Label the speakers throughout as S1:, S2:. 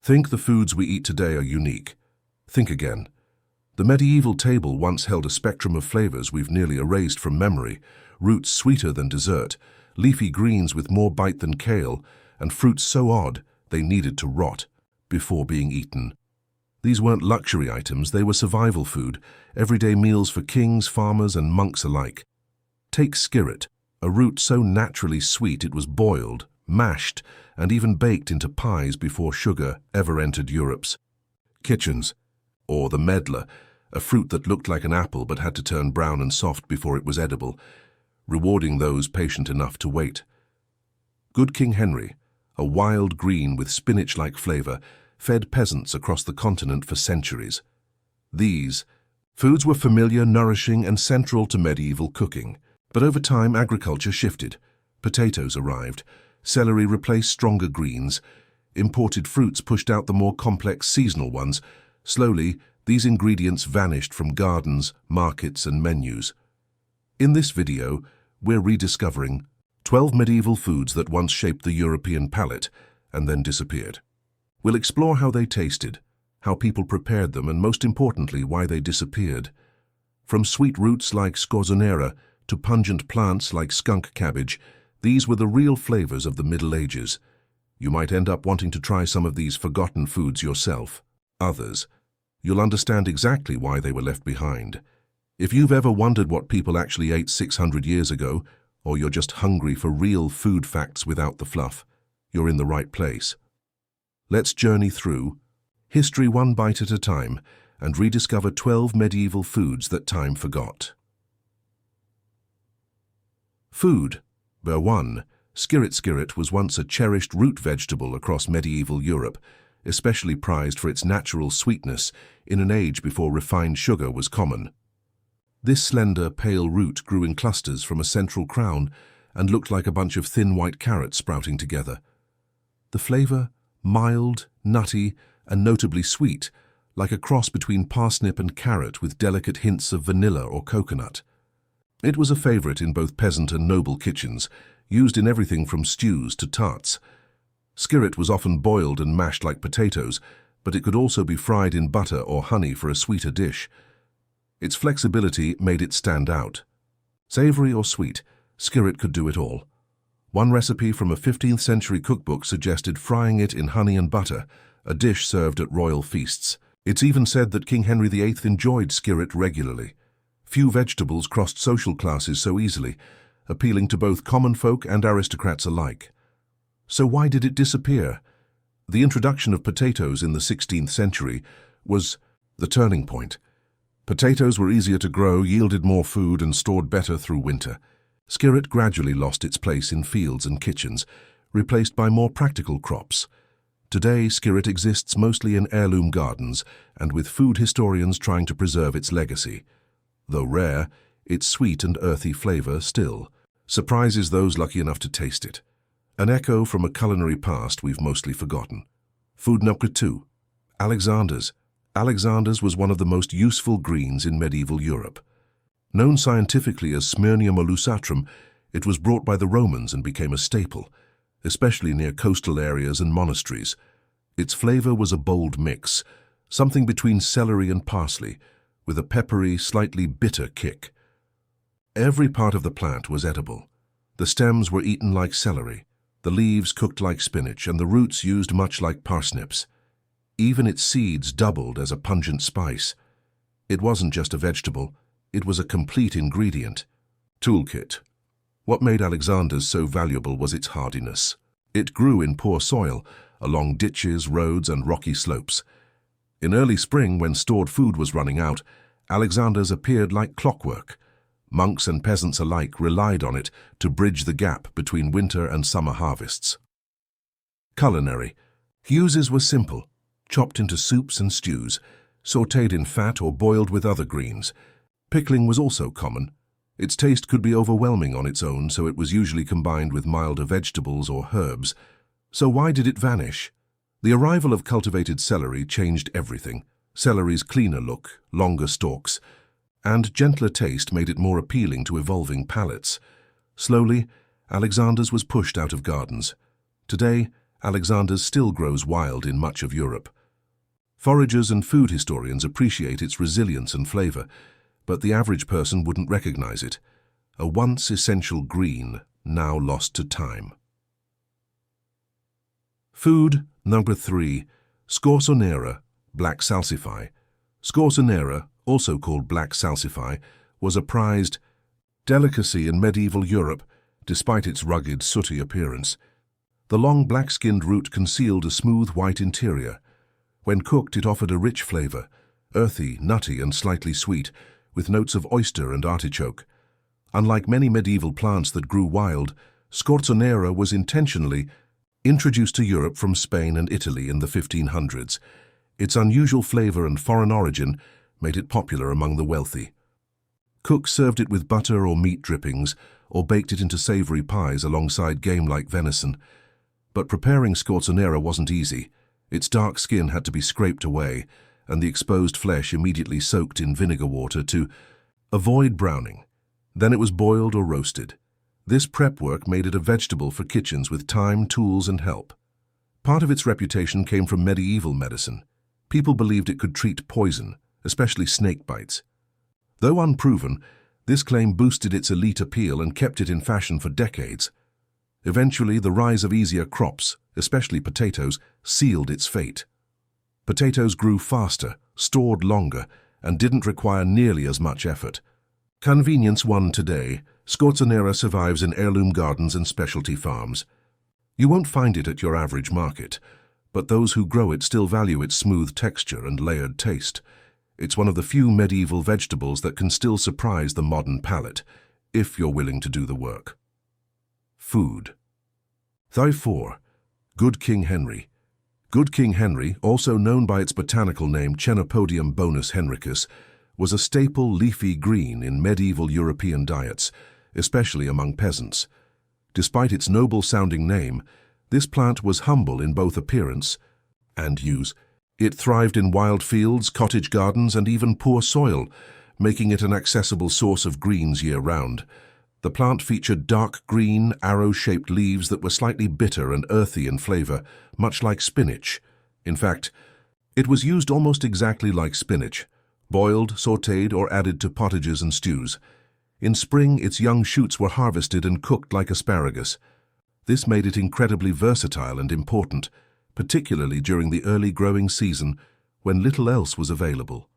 S1: Think the foods we eat today are unique. Think again. The medieval table once held a spectrum of flavors we've nearly erased from memory: roots sweeter than dessert, leafy greens with more bite than kale, and fruits so odd they needed to rot before being eaten. These weren't luxury items, they were survival food, everyday meals for kings, farmers, and monks alike. Take skirret, a root so naturally sweet it was boiled, mashed, and even baked into pies before sugar ever entered Europe's kitchens. Or the medlar, a fruit that looked like an apple but had to turn brown and soft before it was edible, rewarding those patient enough to wait. Good King Henry, a wild green with spinach-like flavor, fed peasants across the continent for centuries. These foods were familiar, nourishing, and central to medieval cooking. But over time, agriculture shifted. Potatoes arrived. Celery replaced stronger greens. Imported fruits pushed out the more complex seasonal ones. Slowly, these ingredients vanished from gardens, markets, and menus. In this video, we're rediscovering 12 medieval foods that once shaped the European palate and then disappeared. We'll explore how they tasted, how people prepared them, and most importantly, why they disappeared. From sweet roots like scorzonera to pungent plants like skunk cabbage, these were the real flavors of the Middle Ages. You might end up wanting to try some of these forgotten foods yourself. Others, you'll understand exactly why they were left behind. If you've ever wondered what people actually ate 600 years ago, or you're just hungry for real food facts without the fluff, you're in the right place. Let's journey through history one bite at a time and rediscover 12 medieval foods that time forgot. Food. Number 1. Skirret was once a cherished root vegetable across medieval Europe, especially prized for its natural sweetness in an age before refined sugar was common. This slender, pale root grew in clusters from a central crown and looked like a bunch of thin white carrots sprouting together. The flavor, mild, nutty, and notably sweet, like a cross between parsnip and carrot with delicate hints of vanilla or coconut. It was a favorite in both peasant and noble kitchens, used in everything from stews to tarts. Skirret was often boiled and mashed like potatoes, but it could also be fried in butter or honey for a sweeter dish. Its flexibility made it stand out. Savory or sweet, skirret could do it all. One recipe from a 15th century cookbook suggested frying it in honey and butter, a dish served at royal feasts. It's even said that King Henry VIII enjoyed skirret regularly. Few vegetables crossed social classes so easily, appealing to both common folk and aristocrats alike. So why did it disappear? The introduction of potatoes in the 16th century was the turning point. Potatoes were easier to grow, yielded more food, and stored better through winter. Skirret gradually lost its place in fields and kitchens, replaced by more practical crops. Today, skirret exists mostly in heirloom gardens and with food historians trying to preserve its legacy. Though rare, its sweet and earthy flavor still surprises those lucky enough to taste it. An echo from a culinary past we've mostly forgotten. Food number 2. Alexander's. Alexander's was one of the most useful greens in medieval Europe. Known scientifically as Smyrnium olusatrum, it was brought by the Romans and became a staple, especially near coastal areas and monasteries. Its flavor was a bold mix, something between celery and parsley, with a peppery, slightly bitter kick. Every part of the plant was edible. The stems were eaten like celery, the leaves cooked like spinach, and the roots used much like parsnips. Even its seeds doubled as a pungent spice. It wasn't just a vegetable, it was a complete ingredient. Toolkit. What made Alexander's so valuable was its hardiness. It grew in poor soil, along ditches, roads, and rocky slopes. In early spring, when stored food was running out, Alexander's appeared like clockwork. Monks and peasants alike relied on it to bridge the gap between winter and summer harvests. Culinary. Uses were simple, chopped into soups and stews, sautéed in fat or boiled with other greens. Pickling was also common. Its taste could be overwhelming on its own, so it was usually combined with milder vegetables or herbs. So why did it vanish? The arrival of cultivated celery changed everything. Celery's cleaner look, longer stalks, and gentler taste made it more appealing to evolving palates. Slowly, Alexander's was pushed out of gardens. Today, Alexander's still grows wild in much of Europe. Foragers and food historians appreciate its resilience and flavor, but the average person wouldn't recognize it. A once essential green, now lost to time. Food number 3. Scorzonera, black salsify. Scorzonera, also called black salsify, was a prized delicacy in medieval Europe, despite its rugged, sooty appearance. The long black-skinned root concealed a smooth white interior. When cooked, it offered a rich flavor, earthy, nutty, and slightly sweet, with notes of oyster and artichoke. Unlike many medieval plants that grew wild, Scorzonera was intentionally introduced to Europe from Spain and Italy in the 1500s. Its unusual flavor and foreign origin made it popular among the wealthy. Cooks served it with butter or meat drippings, or baked it into savory pies alongside game like venison. But preparing Scorzonera wasn't easy. Its dark skin had to be scraped away, and the exposed flesh immediately soaked in vinegar water to avoid browning. Then it was boiled or roasted. This prep work made it a vegetable for kitchens with time, tools, and help. Part of its reputation came from medieval medicine. People believed it could treat poison, especially snake bites. Though unproven, this claim boosted its elite appeal and kept it in fashion for decades. Eventually, the rise of easier crops, especially potatoes, sealed its fate. Potatoes grew faster, stored longer, and didn't require nearly as much effort. Convenience won today. Scorzonera survives in heirloom gardens and specialty farms. You won't find it at your average market, but those who grow it still value its smooth texture and layered taste. It's one of the few medieval vegetables that can still surprise the modern palate, if you're willing to do the work. Food. Thigh 4. Good King Henry. Good King Henry, also known by its botanical name Chenopodium bonus henricus, was a staple leafy green in medieval European diets, especially among peasants. Despite its noble-sounding name, this plant was humble in both appearance and use. It thrived in wild fields, cottage gardens, and even poor soil, making it an accessible source of greens year-round. The plant featured dark green, arrow-shaped leaves that were slightly bitter and earthy in flavor, much like spinach. In fact, it was used almost exactly like spinach, boiled, sautéed, or added to pottages and stews. In spring, its young shoots were harvested and cooked like asparagus. This made it incredibly versatile and important, particularly during the early growing season when little else was available.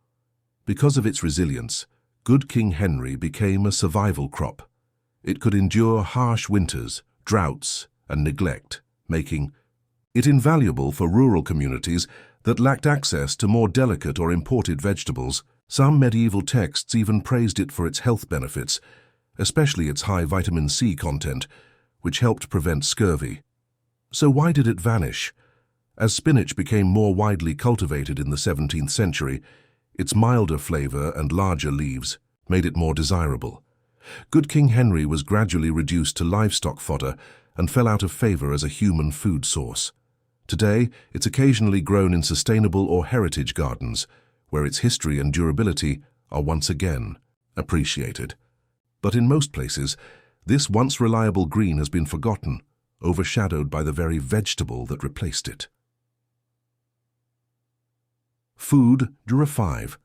S1: Because of its resilience, Good King Henry became a survival crop. It could endure harsh winters, droughts, and neglect, making it invaluable for rural communities that lacked access to more delicate or imported vegetables. Some medieval texts even praised it for its health benefits, especially its high vitamin C content, which helped prevent scurvy. So why did it vanish? As spinach became more widely cultivated in the 17th century, its milder flavor and larger leaves made it more desirable. Good King Henry was gradually reduced to livestock fodder and fell out of favor as a human food source. Today, it's occasionally grown in sustainable or heritage gardens, where its history and durability are once again appreciated. But in most places, this once reliable green has been forgotten, overshadowed by the very vegetable that replaced it. Food number 5.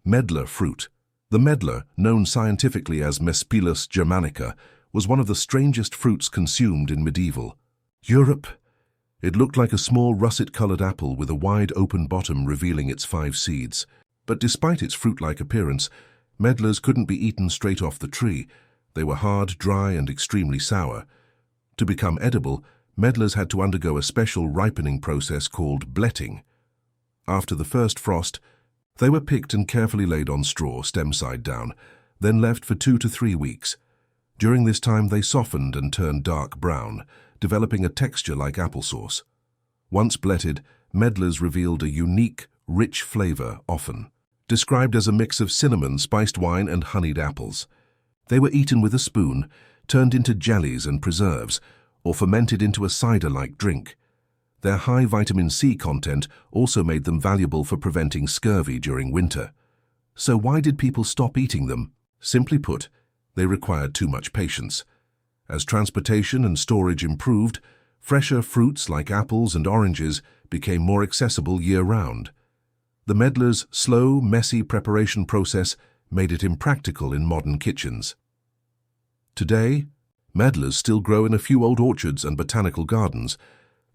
S1: Medlar fruit. The medlar, known scientifically as Mespilus germanica, was one of the strangest fruits consumed in medieval Europe. It looked like a small russet-colored apple with a wide open bottom revealing its 5 seeds. But despite its fruit-like appearance, medlars couldn't be eaten straight off the tree. They were hard, dry, and extremely sour. To become edible, medlars had to undergo a special ripening process called bletting. After the first frost, they were picked and carefully laid on straw, stem side down, then left for 2 to 3 weeks. During this time, they softened and turned dark brown, developing a texture like applesauce. Once bletted, medlars revealed a unique, rich flavor, often described as a mix of cinnamon, spiced wine, and honeyed apples. They were eaten with a spoon, turned into jellies and preserves, or fermented into a cider-like drink. Their high vitamin C content also made them valuable for preventing scurvy during winter. So why did people stop eating them? Simply put, they required too much patience. As transportation and storage improved, Fresher fruits like apples and oranges became more accessible year-round. The meddler's slow, messy preparation process made it impractical in modern kitchens. Today, medlars still grow in a few old orchards and botanical gardens.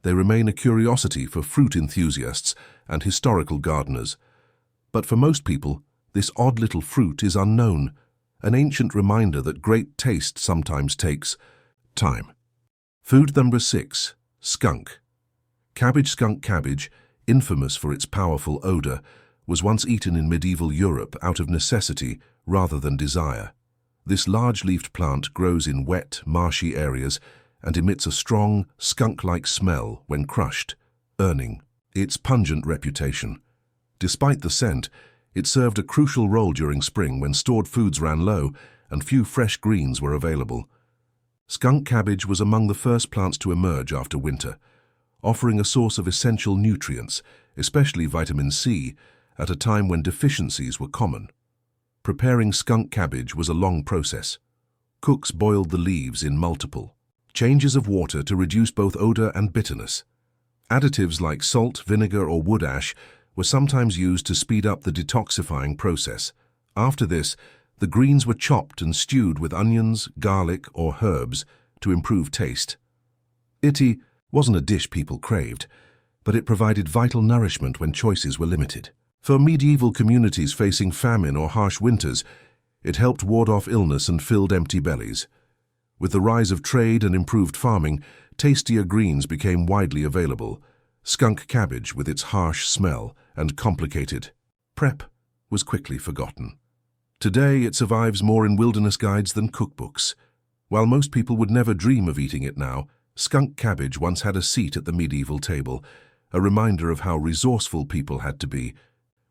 S1: They remain a curiosity for fruit enthusiasts and historical gardeners. But for most people, this odd little fruit is unknown, an ancient reminder that great taste sometimes takes time. Food number 6. Skunk. Skunk cabbage, infamous for its powerful odor, was once eaten in medieval Europe out of necessity rather than desire. This large-leafed plant grows in wet, marshy areas and emits a strong, skunk-like smell when crushed, earning its pungent reputation. Despite the scent, it served a crucial role during spring when stored foods ran low and few fresh greens were available. Skunk cabbage was among the first plants to emerge after winter, offering a source of essential nutrients, especially vitamin C, at a time when deficiencies were common. Preparing skunk cabbage was a long process. Cooks boiled the leaves in multiple changes of water to reduce both odor and bitterness. Additives like salt, vinegar, or wood ash were sometimes used to speed up the detoxifying process. After this, the greens were chopped and stewed with onions, garlic, or herbs to improve taste. It wasn't a dish people craved, but it provided vital nourishment when choices were limited. For medieval communities facing famine or harsh winters, it helped ward off illness and filled empty bellies. With the rise of trade and improved farming, tastier greens became widely available. Skunk cabbage, with its harsh smell and complicated prep, was quickly forgotten. Today, it survives more in wilderness guides than cookbooks. While most people would never dream of eating it now, skunk cabbage once had a seat at the medieval table, a reminder of how resourceful people had to be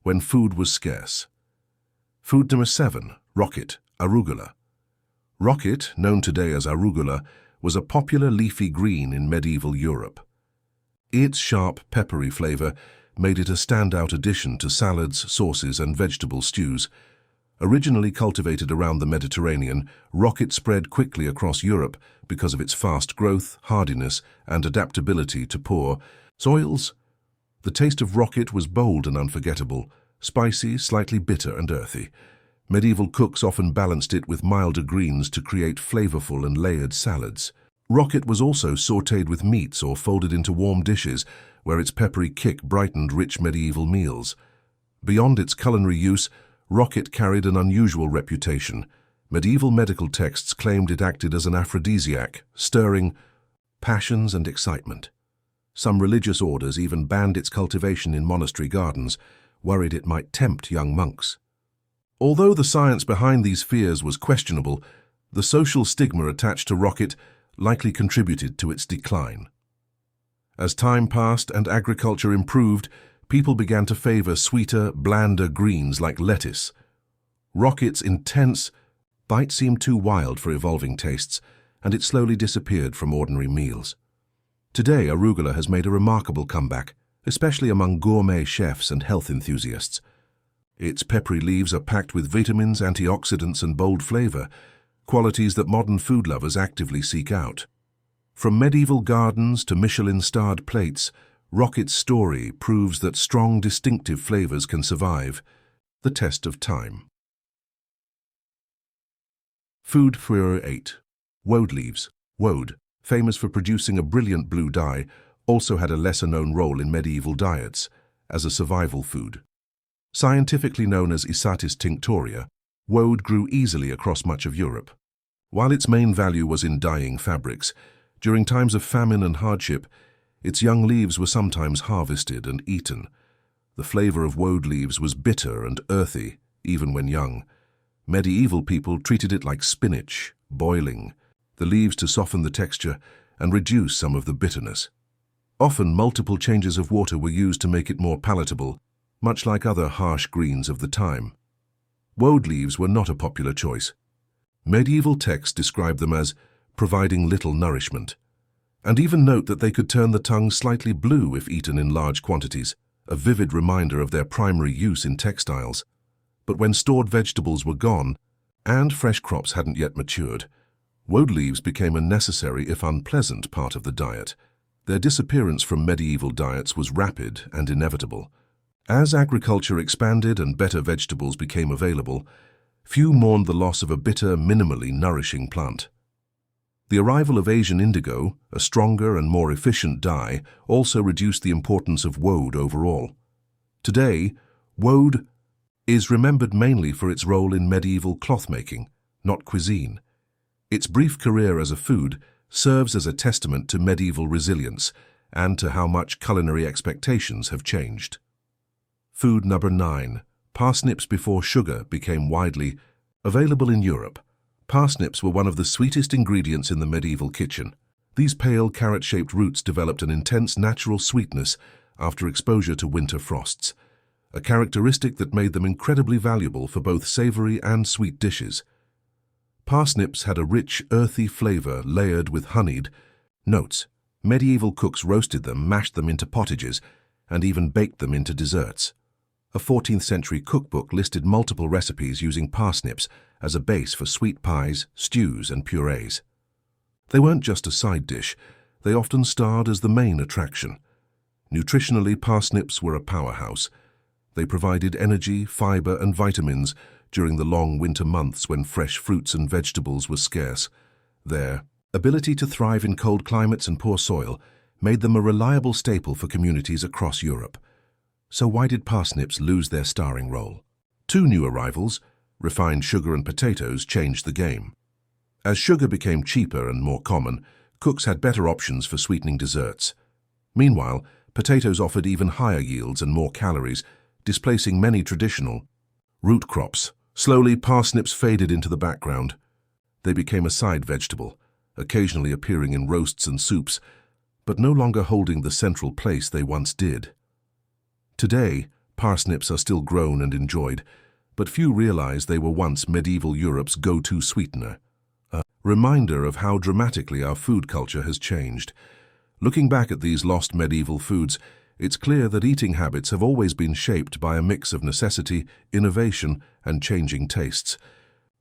S1: when food was scarce. Food number 7. Rocket, arugula. Rocket, known today as arugula, was a popular leafy green in medieval Europe. Its sharp, peppery flavor made it a standout addition to salads, sauces, and vegetable stews. Originally cultivated around the Mediterranean, rocket spread quickly across Europe because of its fast growth, hardiness, and adaptability to poor soils. The taste of rocket was bold and unforgettable, spicy, slightly bitter and earthy. Medieval cooks often balanced it with milder greens to create flavorful and layered salads. Rocket was also sautéed with meats or folded into warm dishes, where its peppery kick brightened rich medieval meals. Beyond its culinary use, rocket carried an unusual reputation. Medieval medical texts claimed it acted as an aphrodisiac, stirring passions and excitement. Some religious orders even banned its cultivation in monastery gardens, worried it might tempt young monks. Although the science behind these fears was questionable, the social stigma attached to rocket likely contributed to its decline. As time passed and agriculture improved, people began to favor sweeter, blander greens like lettuce. Rocket's intense bite seemed too wild for evolving tastes, and it slowly disappeared from ordinary meals. Today, arugula has made a remarkable comeback, especially among gourmet chefs and health enthusiasts. Its peppery leaves are packed with vitamins, antioxidants, and bold flavor, qualities that modern food lovers actively seek out. From medieval gardens to Michelin-starred plates, Rocket's story proves that strong, distinctive flavors can survive the test of time. Food for 8. Woad leaves. Woad, famous for producing a brilliant blue dye, also had a lesser-known role in medieval diets as a survival food. Scientifically known as Isatis tinctoria, woad grew easily across much of Europe. While its main value was in dyeing fabrics, during times of famine and hardship, its young leaves were sometimes harvested and eaten. The flavor of woad leaves was bitter and earthy, even when young. Medieval people treated it like spinach, boiling the leaves to soften the texture and reduce some of the bitterness. Often multiple changes of water were used to make it more palatable, much like other harsh greens of the time. Woad leaves were not a popular choice. Medieval texts describe them as providing little nourishment, and even note that they could turn the tongue slightly blue if eaten in large quantities, a vivid reminder of their primary use in textiles. But when stored vegetables were gone, and fresh crops hadn't yet matured, woad leaves became a necessary if unpleasant part of the diet. Their disappearance from medieval diets was rapid and inevitable. As agriculture expanded and better vegetables became available, few mourned the loss of a bitter, minimally nourishing plant. The arrival of Asian indigo, a stronger and more efficient dye, also reduced the importance of woad overall. Today, woad is remembered mainly for its role in medieval cloth-making, not cuisine. Its brief career as a food serves as a testament to medieval resilience and to how much culinary expectations have changed. Food number 9. Parsnips before sugar became widely available in Europe. Parsnips were one of the sweetest ingredients in the medieval kitchen. These pale, carrot-shaped roots developed an intense natural sweetness after exposure to winter frosts, a characteristic that made them incredibly valuable for both savory and sweet dishes. Parsnips had a rich, earthy flavor layered with honeyed notes. Medieval cooks roasted them, mashed them into pottages, and even baked them into desserts. A 14th century cookbook listed multiple recipes using parsnips as a base for sweet pies, stews, and purees. They weren't just a side dish, they often starred as the main attraction. Nutritionally, parsnips were a powerhouse. They provided energy, fiber, and vitamins during the long winter months when fresh fruits and vegetables were scarce. Their ability to thrive in cold climates and poor soil made them a reliable staple for communities across Europe. So why did parsnips lose their starring role? 2 new arrivals, refined sugar and potatoes, changed the game. As sugar became cheaper and more common, cooks had better options for sweetening desserts. Meanwhile, potatoes offered even higher yields and more calories, displacing many traditional root crops. Slowly, parsnips faded into the background. They became a side vegetable, occasionally appearing in roasts and soups, but no longer holding the central place they once did. Today, parsnips are still grown and enjoyed, but few realize they were once medieval Europe's go-to sweetener. A reminder of how dramatically our food culture has changed. Looking back at these lost medieval foods, it's clear that eating habits have always been shaped by a mix of necessity, innovation, and changing tastes.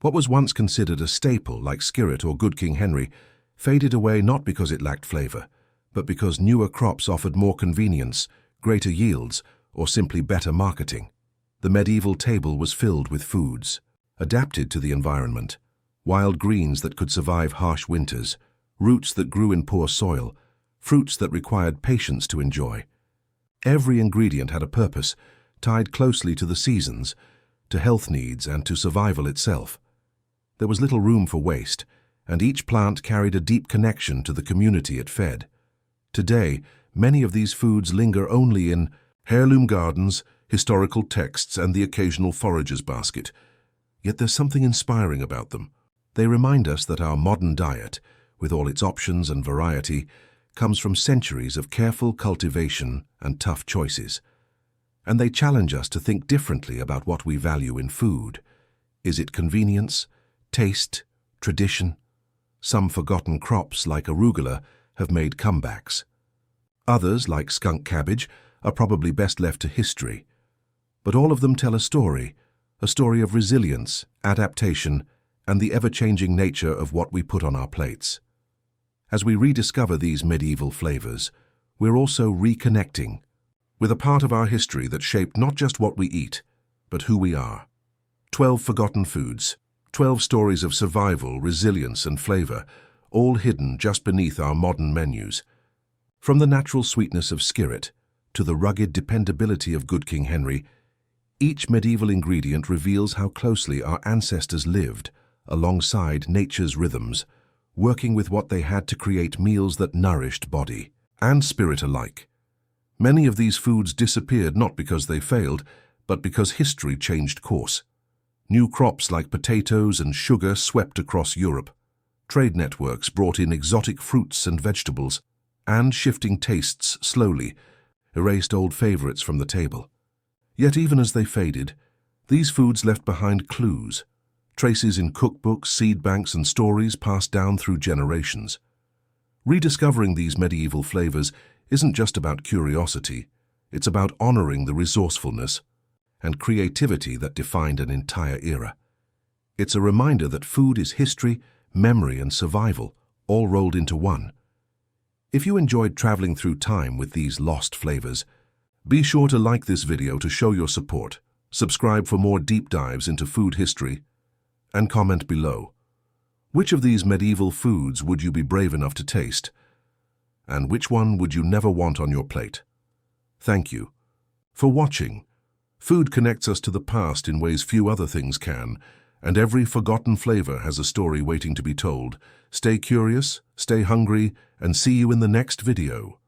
S1: What was once considered a staple, like skirret or Good King Henry, faded away not because it lacked flavor, but because newer crops offered more convenience, greater yields, or simply better marketing. The medieval table was filled with foods, adapted to the environment, wild greens that could survive harsh winters, roots that grew in poor soil, fruits that required patience to enjoy. Every ingredient had a purpose, tied closely to the seasons, to health needs, and to survival itself. There was little room for waste, and each plant carried a deep connection to the community it fed. Today, many of these foods linger only in heirloom gardens, historical texts, and the occasional forager's basket. Yet there's something inspiring about them. They remind us that our modern diet, with all its options and variety, comes from centuries of careful cultivation and tough choices. And they challenge us to think differently about what we value in food. Is it convenience, taste, tradition? Some forgotten crops, like arugula, have made comebacks. Others, like skunk cabbage, are probably best left to history. But all of them tell a story of resilience, adaptation, and the ever-changing nature of what we put on our plates. As we rediscover these medieval flavors, we're also reconnecting with a part of our history that shaped not just what we eat, but who we are. 12 forgotten foods, 12 stories of survival, resilience, and flavor, all hidden just beneath our modern menus. From the natural sweetness of skirret to the rugged dependability of Good King Henry, each medieval ingredient reveals how closely our ancestors lived alongside nature's rhythms, working with what they had to create meals that nourished body and spirit alike. Many of these foods disappeared not because they failed, but because history changed course. New crops like potatoes and sugar swept across Europe. Trade networks brought in exotic fruits and vegetables, and shifting tastes slowly erased old favorites from the table. Yet even as they faded, these foods left behind clues, traces in cookbooks, seed banks, and stories passed down through generations. Rediscovering these medieval flavors isn't just about curiosity, it's about honoring the resourcefulness and creativity that defined an entire era. It's a reminder that food is history, memory, and survival, all rolled into one. If you enjoyed traveling through time with these lost flavors, be sure to like this video to show your support, subscribe for more deep dives into food history, and comment below. Which of these medieval foods would you be brave enough to taste? And which one would you never want on your plate? Thank you for watching. Food connects us to the past in ways few other things can, and every forgotten flavor has a story waiting to be told. Stay curious, stay hungry, and see you in the next video.